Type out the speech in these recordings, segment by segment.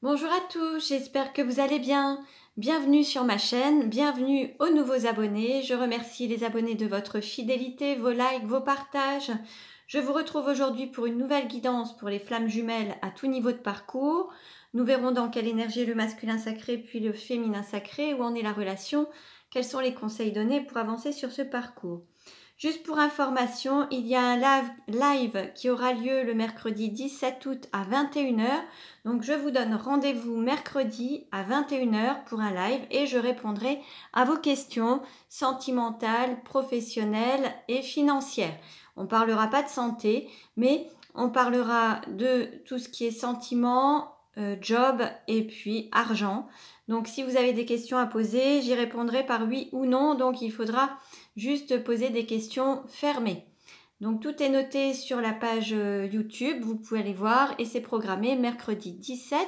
Bonjour à tous, j'espère que vous allez bien. Bienvenue sur ma chaîne, bienvenue aux nouveaux abonnés. Je remercie les abonnés de votre fidélité, vos likes, vos partages. Je vous retrouve aujourd'hui pour une nouvelle guidance pour les flammes jumelles à tout niveau de parcours. Nous verrons dans quelle énergie le masculin sacré puis le féminin sacré, où en est la relation, quels sont les conseils donnés pour avancer sur ce parcours. Juste pour information, il y a un live qui aura lieu le mercredi 17 août à 21 h. Donc je vous donne rendez-vous mercredi à 21 h pour un live et je répondrai à vos questions sentimentales, professionnelles et financières. On ne parlera pas de santé, mais on parlera de tout ce qui est sentiments, job et puis argent. Donc si vous avez des questions à poser, j'y répondrai par oui ou non. Donc il faudra juste poser des questions fermées. Donc tout est noté sur la page YouTube, vous pouvez aller voir et c'est programmé mercredi 17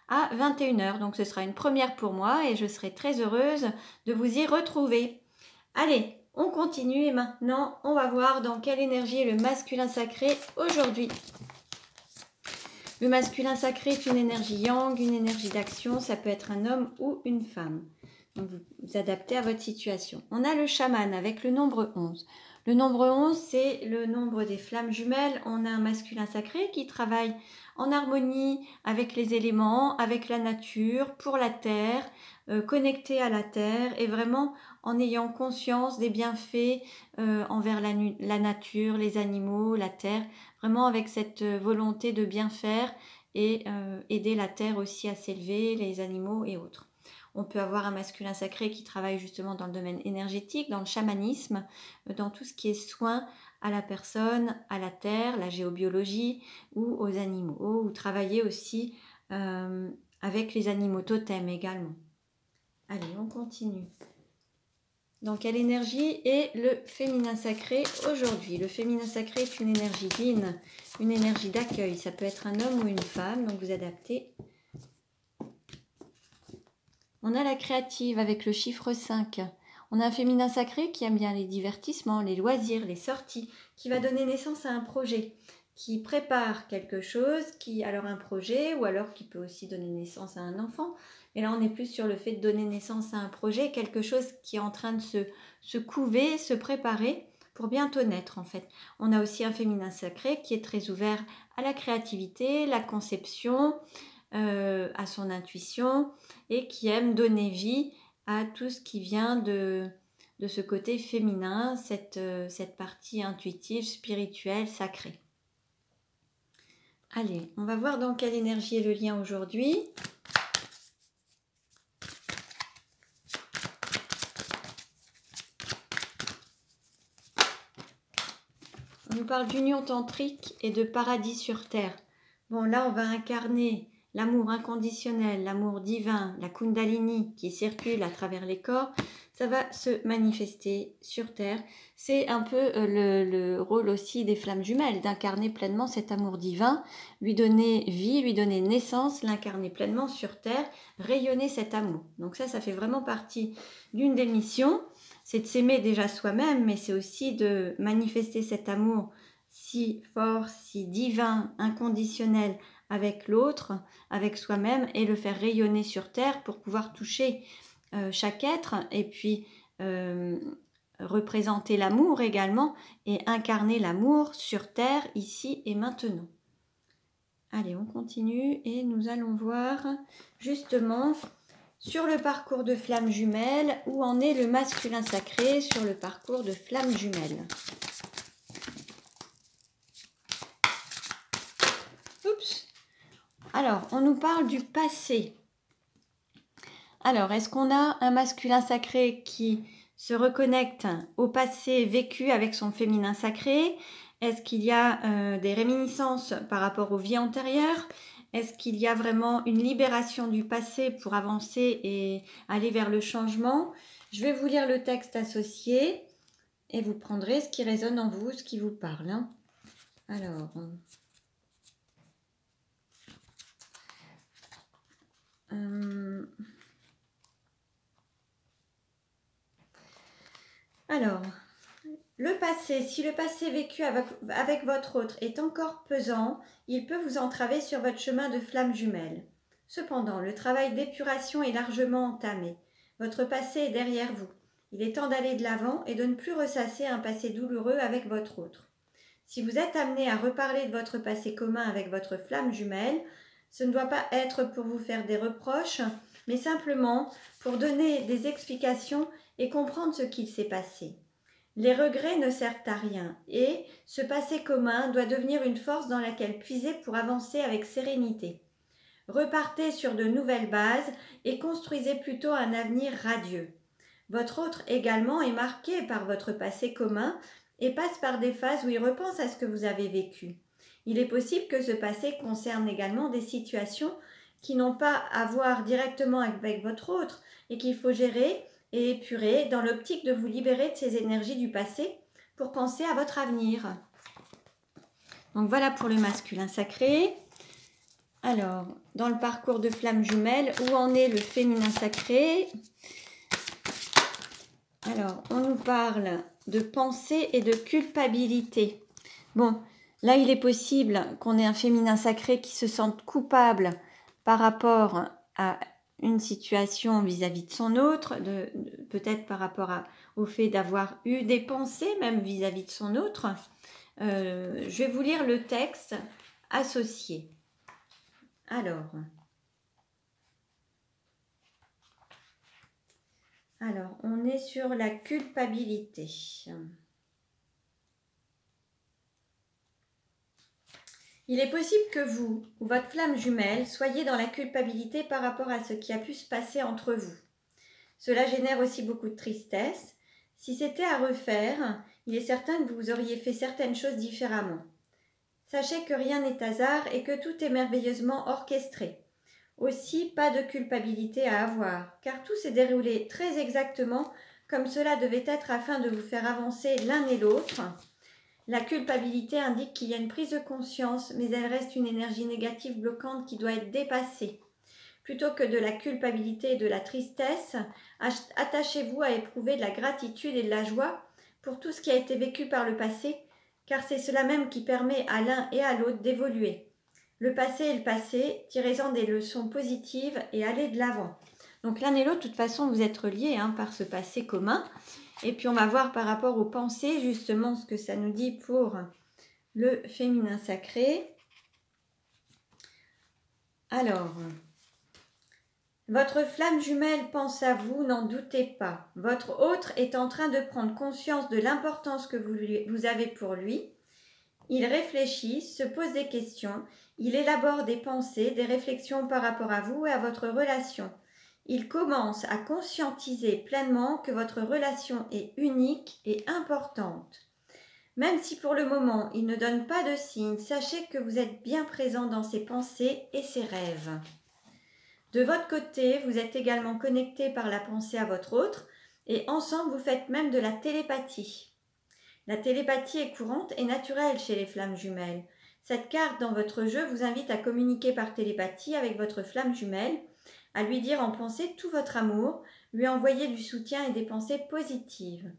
à 21 h. Donc ce sera une première pour moi et je serai très heureuse de vous y retrouver. Allez, on continue et maintenant on va voir dans quelle énergie est le masculin sacré aujourd'hui. Le masculin sacré est une énergie yang, une énergie d'action, ça peut être un homme ou une femme. Donc vous vous adaptez à votre situation. On a le chaman avec le nombre 11. Le nombre 11, c'est le nombre des flammes jumelles. On a un masculin sacré qui travaille en harmonie avec les éléments, avec la nature, pour la terre, connecté à la terre et vraiment en ayant conscience des bienfaits envers la nature, les animaux, la terre, vraiment avec cette volonté de bien faire et aider la terre aussi à s'élever, les animaux et autres. On peut avoir un masculin sacré qui travaille justement dans le domaine énergétique, dans le chamanisme, dans tout ce qui est soin à la personne, à la terre, la géobiologie ou aux animaux, ou travailler aussi avec les animaux totems également. Allez, on continue. Dans quelle énergie est le féminin sacré aujourd'hui? Le féminin sacré est une énergie yin, une énergie d'accueil. Ça peut être un homme ou une femme, donc vous adaptez. On a la créative avec le chiffre 5. On a un féminin sacré qui aime bien les divertissements, les loisirs, les sorties, qui va donner naissance à un projet, qui prépare quelque chose, alors un projet, ou alors qui peut aussi donner naissance à un enfant. Et là, on est plus sur le fait de donner naissance à un projet, quelque chose qui est en train de se couver, se préparer pour bientôt naître en fait. On a aussi un féminin sacré qui est très ouvert à la créativité, la conception, à son intuition et qui aime donner vie à tout ce qui vient de ce côté féminin, cette partie intuitive, spirituelle, sacrée. Allez, on va voir dans quelle énergie est le lien aujourd'hui. On nous parle d'union tantrique et de paradis sur terre. Bon, là, on va incarner l'amour inconditionnel, l'amour divin, la Kundalini qui circule à travers les corps. Ça va se manifester sur terre. C'est un peu le rôle aussi des flammes jumelles, d'incarner pleinement cet amour divin, lui donner vie, lui donner naissance, l'incarner pleinement sur terre, rayonner cet amour. Donc ça fait vraiment partie d'une des missions. C'est de s'aimer déjà soi-même, mais c'est aussi de manifester cet amour si fort, si divin, inconditionnel avec l'autre, avec soi-même et le faire rayonner sur terre pour pouvoir toucher chaque être et puis représenter l'amour également et incarner l'amour sur terre ici et maintenant. Allez, on continue et nous allons voir justement sur le parcours de flammes jumelles où en est le masculin sacré sur le parcours de flammes jumelles. Oups. Alors, on nous parle du passé. Alors, est-ce qu'on a un masculin sacré qui se reconnecte au passé vécu avec son féminin sacré? Est-ce qu'il y a des réminiscences par rapport aux vies antérieures? Est-ce qu'il y a vraiment une libération du passé pour avancer et aller vers le changement? Je vais vous lire le texte associé et vous prendrez ce qui résonne en vous, ce qui vous parle. Hein. Alors, le passé, si le passé vécu avec votre autre est encore pesant, il peut vous entraver sur votre chemin de flamme jumelle. Cependant, le travail d'épuration est largement entamé. Votre passé est derrière vous. Il est temps d'aller de l'avant et de ne plus ressasser un passé douloureux avec votre autre. Si vous êtes amené à reparler de votre passé commun avec votre flamme jumelle, ce ne doit pas être pour vous faire des reproches, mais simplement pour donner des explications et comprendre ce qu'il s'est passé. Les regrets ne servent à rien et ce passé commun doit devenir une force dans laquelle puiser pour avancer avec sérénité. Repartez sur de nouvelles bases et construisez plutôt un avenir radieux. Votre autre également est marqué par votre passé commun et passe par des phases où il repense à ce que vous avez vécu. Il est possible que ce passé concerne également des situations qui n'ont pas à voir directement avec votre autre et qu'il faut gérer et épurer dans l'optique de vous libérer de ces énergies du passé pour penser à votre avenir. Donc voilà pour le masculin sacré. Alors, dans le parcours de flamme jumelle, où en est le féminin sacré? Alors, on nous parle de pensée et de culpabilité. Bon, là, il est possible qu'on ait un féminin sacré qui se sente coupable par rapport à une situation vis-à-vis de son autre, peut-être par rapport au fait d'avoir eu des pensées même vis-à-vis de son autre. Je vais vous lire le texte associé. Alors, on est sur la culpabilité. Il est possible que vous ou votre flamme jumelle soyez dans la culpabilité par rapport à ce qui a pu se passer entre vous. Cela génère aussi beaucoup de tristesse. Si c'était à refaire, il est certain que vous auriez fait certaines choses différemment. Sachez que rien n'est hasard et que tout est merveilleusement orchestré. Aussi, pas de culpabilité à avoir, car tout s'est déroulé très exactement comme cela devait être afin de vous faire avancer l'un et l'autre. La culpabilité indique qu'il y a une prise de conscience, mais elle reste une énergie négative bloquante qui doit être dépassée. Plutôt que de la culpabilité et de la tristesse, attachez-vous à éprouver de la gratitude et de la joie pour tout ce qui a été vécu par le passé, car c'est cela même qui permet à l'un et à l'autre d'évoluer. Le passé est le passé, tirez-en des leçons positives et allez de l'avant. Donc l'un et l'autre, de toute façon, vous êtes reliés par ce passé commun. Et puis on va voir par rapport aux pensées, justement, ce que ça nous dit pour le féminin sacré. Alors, votre flamme jumelle pense à vous, n'en doutez pas. Votre autre est en train de prendre conscience de l'importance que vous avez pour lui. Il réfléchit, se pose des questions, il élabore des pensées, des réflexions par rapport à vous et à votre relation. Il commence à conscientiser pleinement que votre relation est unique et importante. Même si pour le moment il ne donne pas de signe, sachez que vous êtes bien présent dans ses pensées et ses rêves. De votre côté, vous êtes également connecté par la pensée à votre autre et ensemble vous faites même de la télépathie. La télépathie est courante et naturelle chez les flammes jumelles. Cette carte dans votre jeu vous invite à communiquer par télépathie avec votre flamme jumelle, à lui dire en pensée tout votre amour, lui envoyer du soutien et des pensées positives.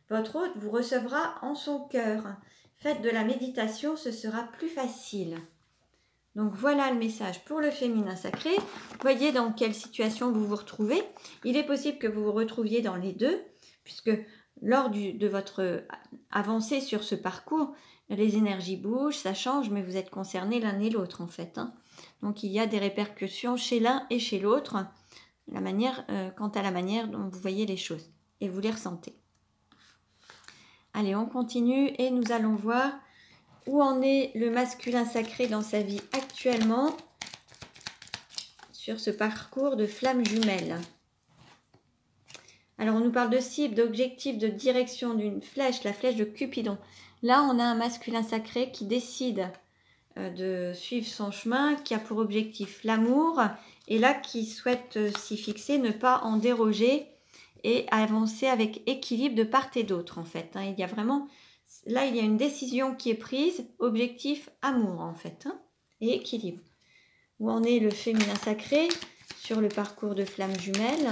Votre hôte vous recevra en son cœur. Faites de la méditation, ce sera plus facile. Donc voilà le message pour le féminin sacré. Voyez dans quelle situation vous vous retrouvez. Il est possible que vous vous retrouviez dans les deux, puisque lors de votre avancée sur ce parcours, les énergies bougent, ça change, mais vous êtes concernés l'un et l'autre en fait. Donc il y a des répercussions chez l'un et chez l'autre, quant à la manière dont vous voyez les choses et vous les ressentez. Allez, on continue et nous allons voir où en est le masculin sacré dans sa vie actuellement sur ce parcours de flamme jumelle. Alors, on nous parle de cible, d'objectif, de direction d'une flèche, la flèche de Cupidon. Là, on a un masculin sacré qui décide de suivre son chemin, qui a pour objectif l'amour, et là, qui souhaite s'y fixer, ne pas en déroger et avancer avec équilibre de part et d'autre, en fait. Il y a vraiment... Là, il y a une décision qui est prise, objectif, amour, en fait, et équilibre. Où en est le féminin sacré sur le parcours de flamme jumelle?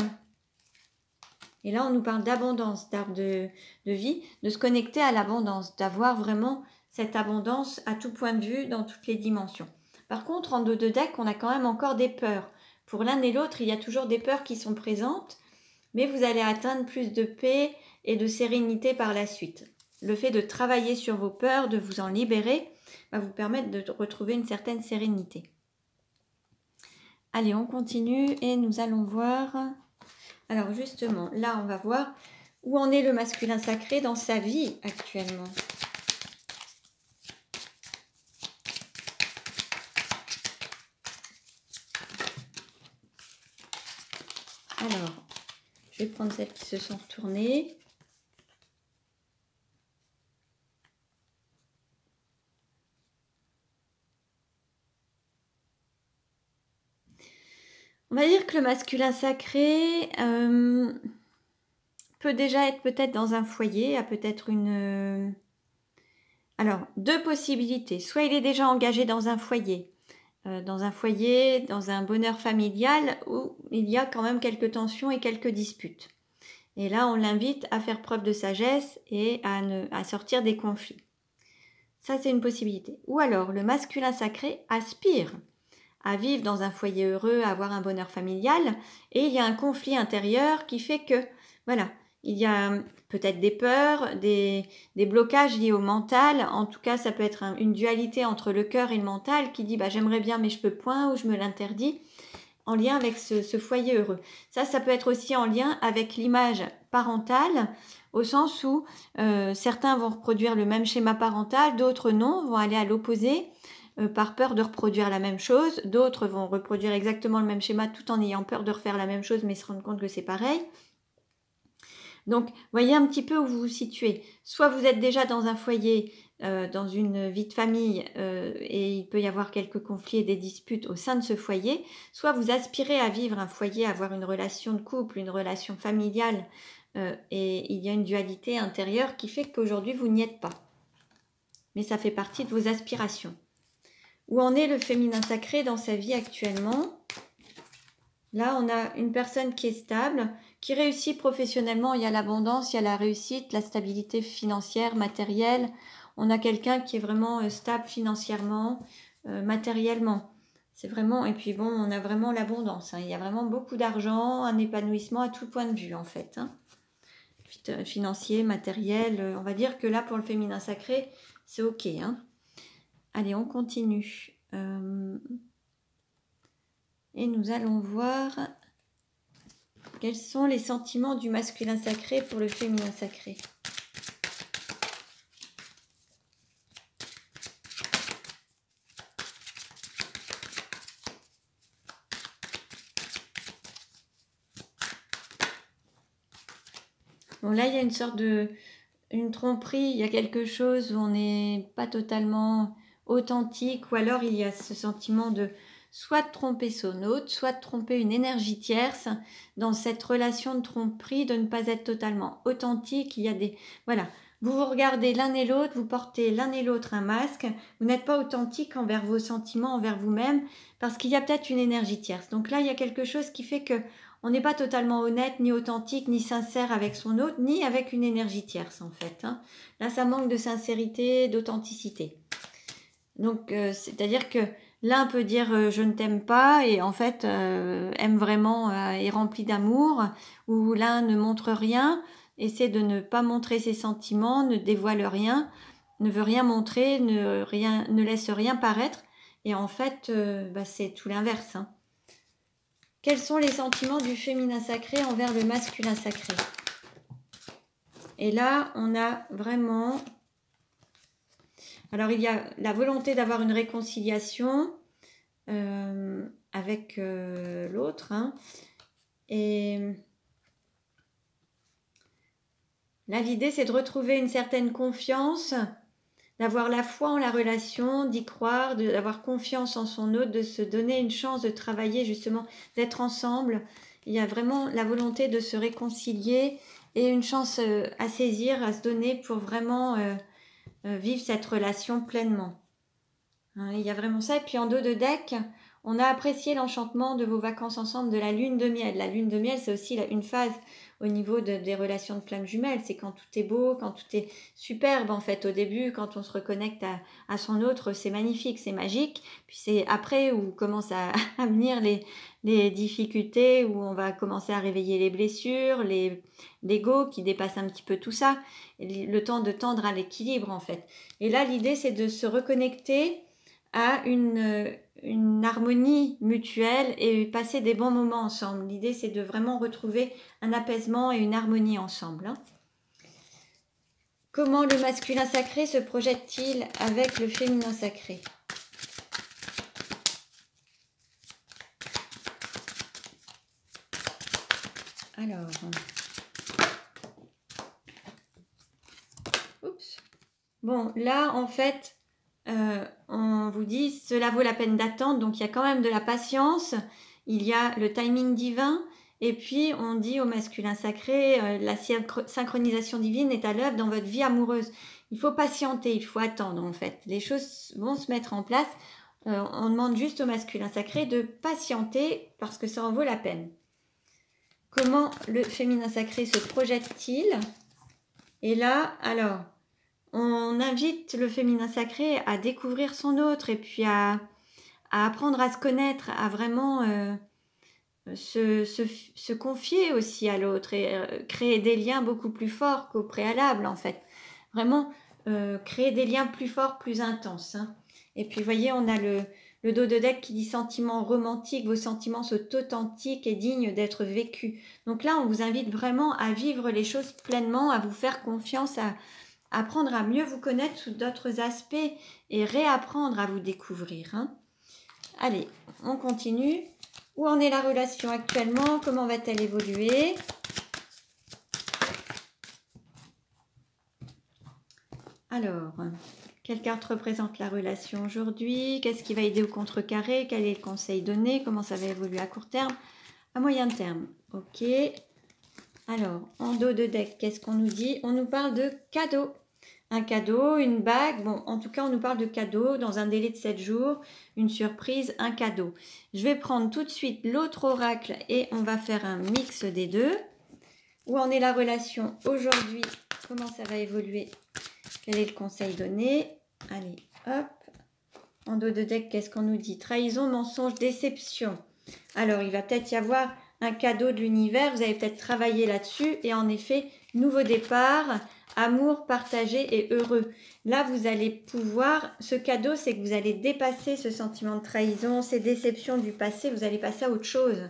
Et là, on nous parle d'abondance, d'arbre de vie, de se connecter à l'abondance, d'avoir vraiment cette abondance à tout point de vue, dans toutes les dimensions. Par contre, en dos de deck, on a quand même encore des peurs. pour l'un et l'autre, il y a toujours des peurs qui sont présentes, mais vous allez atteindre plus de paix et de sérénité par la suite. Le fait de travailler sur vos peurs, de vous en libérer, va vous permettre de retrouver une certaine sérénité. Allez, on continue et nous allons voir... Alors justement, là, on va voir où en est le masculin sacré dans sa vie actuellement. Alors, je vais prendre celles qui se sont retournées. On va dire que le masculin sacré peut déjà être peut-être dans un foyer, a peut-être une... Alors, deux possibilités. Soit il est déjà engagé dans un foyer, dans un bonheur familial où il y a quand même quelques tensions et quelques disputes. Et là, on l'invite à faire preuve de sagesse et à sortir des conflits. Ça, c'est une possibilité. Ou alors, le masculin sacré aspire à vivre dans un foyer heureux, à avoir un bonheur familial, et il y a un conflit intérieur qui fait que, voilà, il y a peut-être des peurs, des blocages liés au mental. En tout cas, ça peut être une dualité entre le cœur et le mental qui dit j'aimerais bien mais je peux point ou je me l'interdis, en lien avec ce foyer heureux. Ça peut être aussi en lien avec l'image parentale, au sens où certains vont reproduire le même schéma parental, d'autres non, vont aller à l'opposé par peur de reproduire la même chose, d'autres vont reproduire exactement le même schéma tout en ayant peur de refaire la même chose mais se rendre compte que c'est pareil. Donc, voyez un petit peu où vous vous situez. Soit vous êtes déjà dans un foyer, dans une vie de famille, et il peut y avoir quelques conflits et des disputes au sein de ce foyer, soit vous aspirez à vivre un foyer, à avoir une relation de couple, une relation familiale, et il y a une dualité intérieure qui fait qu'aujourd'hui vous n'y êtes pas. Mais ça fait partie de vos aspirations. Où en est le féminin sacré dans sa vie actuellement ? Là, on a une personne qui est stable, qui réussit professionnellement. Il y a l'abondance, il y a la réussite, la stabilité financière, matérielle. On a quelqu'un qui est vraiment stable financièrement, matériellement. C'est vraiment... Et puis bon, on a vraiment l'abondance. Il y a vraiment beaucoup d'argent, un épanouissement à tout point de vue en fait. Financier, matériel. On va dire que là, pour le féminin sacré, c'est ok. Allez, on continue. Et nous allons voir quels sont les sentiments du masculin sacré pour le féminin sacré. Bon, là, il y a une sorte une tromperie, il y a quelque chose où on n'est pas totalement authentique, ou alors il y a ce sentiment de soit de tromper son hôte, soit de tromper une énergie tierce, dans cette relation de tromperie, de ne pas être totalement authentique. Il y a des... Voilà, vous regardez l'un et l'autre, vous portez l'un et l'autre un masque, vous n'êtes pas authentique envers vos sentiments, envers vous-même, parce qu'il y a peut-être une énergie tierce. Donc là, il y a quelque chose qui fait que on n'est pas totalement honnête, ni authentique, ni sincère avec son hôte, ni avec une énergie tierce en fait. Là, ça manque de sincérité, d'authenticité. Donc, c'est-à-dire que l'un peut dire je ne t'aime pas et en fait aime vraiment, est rempli d'amour, ou l'un ne montre rien, essaie de ne pas montrer ses sentiments, ne dévoile rien, ne veut rien montrer, ne laisse rien paraître, et en fait c'est tout l'inverse. Quels sont les sentiments du féminin sacré envers le masculin sacré? Et là, on a vraiment... Alors, il y a la volonté d'avoir une réconciliation avec l'autre. Et là, l'idée, c'est de retrouver une certaine confiance, d'avoir la foi en la relation, d'y croire, d'avoir confiance en son autre, de se donner une chance de travailler justement, d'être ensemble. Il y a vraiment la volonté de se réconcilier et une chance à saisir, à se donner pour vraiment vivre cette relation pleinement. Il y a vraiment ça. Et puis en dos de deck, on a apprécié l'enchantement de vos vacances ensemble, de la lune de miel. La lune de miel, c'est aussi une phase au niveau des relations de flammes jumelles. C'est quand tout est beau, quand tout est superbe en fait. Au début, quand on se reconnecte à son autre, c'est magnifique, c'est magique. Puis c'est après où commencent à venir les difficultés, où on va commencer à réveiller les blessures, l'ego qui dépasse un petit peu tout ça, le temps de tendre à l'équilibre en fait. Et là, l'idée, c'est de se reconnecter à une harmonie mutuelle et passer des bons moments ensemble. L'idée, c'est de vraiment retrouver un apaisement et une harmonie ensemble. Hein. Comment le masculin sacré se projette-t-il avec le féminin sacré? Alors, oups. Bon, là, en fait, on vous dit, cela vaut la peine d'attendre, donc il y a quand même de la patience, il y a le timing divin, et puis on dit au masculin sacré, la synchronisation divine est à l'œuvre dans votre vie amoureuse. Il faut patienter, il faut attendre en fait. Les choses vont se mettre en place. On demande juste au masculin sacré de patienter parce que ça en vaut la peine. Comment le féminin sacré se projette-t-il? Et là, alors, on invite le féminin sacré à découvrir son autre et puis à apprendre à se connaître, à vraiment se confier aussi à l'autre et créer des liens beaucoup plus forts qu'au préalable en fait. Vraiment créer des liens plus forts, plus intenses. Hein. Et puis vous voyez, on a le dos de deck qui dit sentiments romantiques, vos sentiments sont authentiques et dignes d'être vécus. Donc là, on vous invite vraiment à vivre les choses pleinement, à vous faire confiance, à apprendre à mieux vous connaître sous d'autres aspects et réapprendre à vous découvrir. Hein. Allez, on continue. Où en est la relation actuellement? Comment va-t-elle évoluer? Alors, quelle carte représente la relation aujourd'hui? Qu'est-ce qui va aider au contrecarré? Quel est le conseil donné? Comment ça va évoluer à court terme? À moyen terme. Ok. Alors, en dos de deck, qu'est-ce qu'on nous dit? On nous parle de cadeau. Un cadeau, une bague, bon, en tout cas, on nous parle de cadeau dans un délai de 7 jours, une surprise, un cadeau. Je vais prendre tout de suite l'autre oracle et on va faire un mix des deux. Où en est la relation aujourd'hui? Comment ça va évoluer? Quel est le conseil donné? Allez, hop. En dos de deck, qu'est-ce qu'on nous dit? Trahison, mensonge, déception. Alors, il va peut-être y avoir un cadeau de l'univers, vous avez peut-être travaillé là-dessus, et en effet, nouveau départ, amour partagé et heureux. Là, vous allez pouvoir, ce cadeau, c'est que vous allez dépasser ce sentiment de trahison, ces déceptions du passé, vous allez passer à autre chose.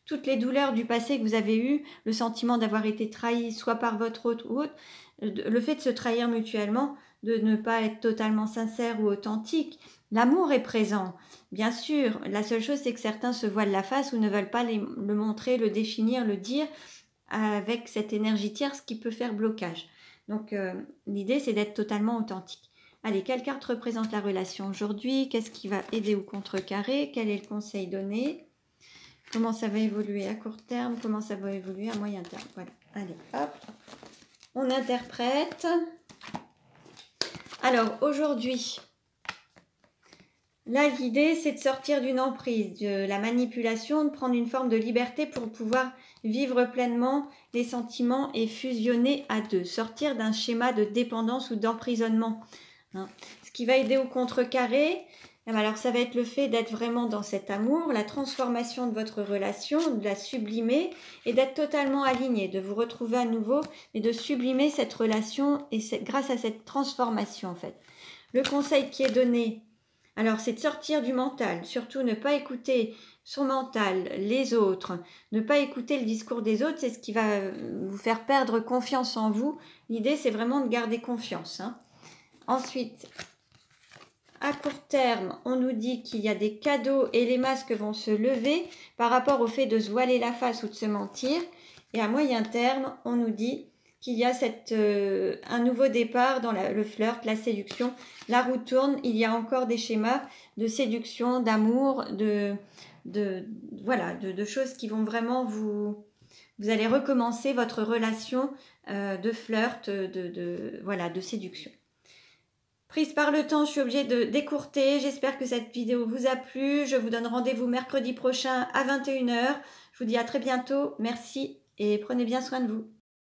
Toutes les douleurs du passé que vous avez eues, le sentiment d'avoir été trahi, soit par votre autre ou autre, le fait de se trahir mutuellement, de ne pas être totalement sincère ou authentique, l'amour est présent. Bien sûr, la seule chose, c'est que certains se voilent la face ou ne veulent pas le montrer, le définir, le dire avec cette énergie tierce qui peut faire blocage. Donc, l'idée, c'est d'être totalement authentique. Allez, quelle carte représente la relation aujourd'hui? Qu'est-ce qui va aider au contrecarré? Quel est le conseil donné? Comment ça va évoluer à court terme? Comment ça va évoluer à moyen terme? Voilà. Allez, hop. On interprète. Alors, aujourd'hui, là, l'idée, c'est de sortir d'une emprise, de la manipulation, de prendre une forme de liberté pour pouvoir vivre pleinement les sentiments et fusionner à deux. Sortir d'un schéma de dépendance ou d'emprisonnement. Hein. Ce qui va aider au contrecarré, alors ça va être le fait d'être vraiment dans cet amour, la transformation de votre relation, de la sublimer et d'être totalement aligné, de vous retrouver à nouveau et de sublimer cette relation et grâce à cette transformation en fait. Le conseil qui est donné, alors c'est de sortir du mental, surtout ne pas écouter son mental, les autres, ne pas écouter le discours des autres, c'est ce qui va vous faire perdre confiance en vous. L'idée c'est vraiment de garder confiance. Hein. Ensuite, à court terme, on nous dit qu'il y a des cadeaux et les masques vont se lever par rapport au fait de se voiler la face ou de se mentir. Et à moyen terme, on nous dit qu'il y a un nouveau départ dans le flirt, la séduction. La roue tourne, il y a encore des schémas de séduction, d'amour, de choses qui vont vraiment vous allez recommencer votre relation de flirt, de séduction. Prise par le temps, je suis obligée de décourter. J'espère que cette vidéo vous a plu. Je vous donne rendez-vous mercredi prochain à 21 h. Je vous dis à très bientôt. Merci et prenez bien soin de vous.